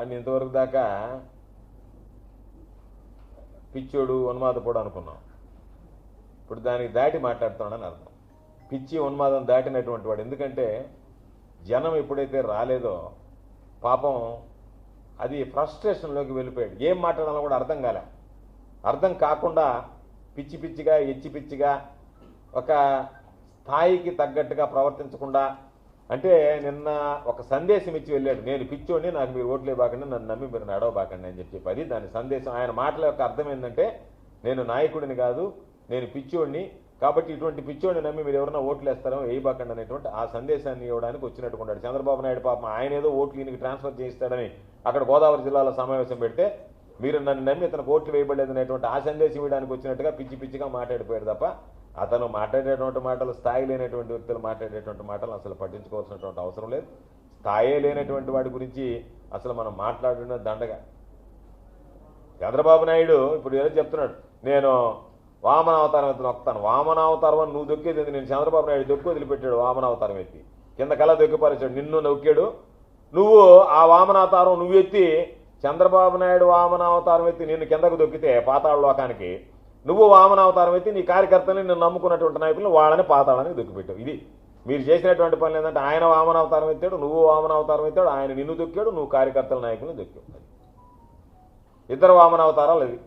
వాడిని ఇంతవరకు దాకా పిచ్చోడు ఉన్మాదపోడు అనుకున్నాం. ఇప్పుడు దానికి దాటి మాట్లాడుతున్నాడని అర్థం. పిచ్చి ఉన్మాదం దాటినటువంటి వాడు. ఎందుకంటే జనం ఎప్పుడైతే రాలేదో పాపం అది ఫ్రస్ట్రేషన్లోకి వెళ్ళిపోయాడు. ఏం మాట్లాడాలో కూడా అర్థం కాలే. అర్థం కాకుండా పిచ్చి పిచ్చిగా ఎచ్చి పిచ్చిగా ఒక స్థాయికి తగ్గట్టుగా ప్రవర్తించకుండా, అంటే నిన్న ఒక సందేశం ఇచ్చి వెళ్ళాడు, నేను పిచ్చోడిని, నాకు మీరు ఓట్లే బాకండి, నన్ను నమ్మి మీరు నడవబాకండి అని చెప్పి. అది దాని సందేశం. ఆయన మాటల యొక్క అర్థం ఏంటంటే, నేను నాయకుడిని కాదు, నేను పిచ్చోడిని, కాబట్టి ఇటువంటి పిచ్చోడిని నమ్మి మీరు ఎవరైనా ఓట్లు వేస్తారో వేయబాకండి అనేటువంటి ఆ సందేశాన్ని ఇవ్వడానికి వచ్చినట్టుకున్నాడు చంద్రబాబు నాయుడు. పాపం ఆయన ఏదో ఓట్లు ఈయనకి ట్రాన్స్ఫర్ చేయిస్తాడని అక్కడ గోదావరి జిల్లాలో సమావేశం పెడితే, మీరు నన్ను నమ్మి ఇతనికి ఓట్లు వేయబడలేదు అనేటువంటి ఆ సందేశం ఇవ్వడానికి వచ్చినట్టుగా పిచ్చి పిచ్చిగా మాట్లాడిపోయాడు తప్ప, అతను మాట్లాడేటువంటి మాటలు, స్థాయి లేనటువంటి వ్యక్తులు మాట్లాడేటువంటి మాటలు అసలు పట్టించుకోవాల్సినటువంటి అవసరం లేదు. స్థాయే లేనటువంటి వాడి గురించి అసలు మనం మాట్లాడిన దండగా. చంద్రబాబు నాయుడు ఇప్పుడు ఏదో చెప్తున్నాడు, నేను వామనావతారం ఎత్తి నొక్కుతాను. వామనావతారం అని నువ్వు దొక్కేది, నేను చంద్రబాబు నాయుడు దొక్కి వదిలిపెట్టాడు వామనావతారం ఎత్తి, కింద కళ దొక్కిపరిచాడు, నిన్ను నొక్కాడు. నువ్వు ఆ వామనావతారం నువ్వు ఎత్తి, చంద్రబాబు నాయుడు వామనావతారం ఎత్తి నిన్ను కిందకు దొక్కితే పాతాళ లోకానికి, నువ్వు వామనావతారం ఎత్తి నీ కార్యకర్తని నిన్ను నమ్ముకున్నటువంటి నాయకులు వాళ్ళని పాతాళానికి దొక్కిపెట్టావు. ఇది మీరు చేసినటువంటి పనులు. ఏంటంటే ఆయన వామనావతారం ఎత్తాడు, నువ్వు వామనావతారం ఎత్తాడు, ఆయన నిన్ను దొక్కాడు, నువ్వు కార్యకర్తల నాయకులను దొక్కావు. ఇద్దరు వామనావతారాలు. అది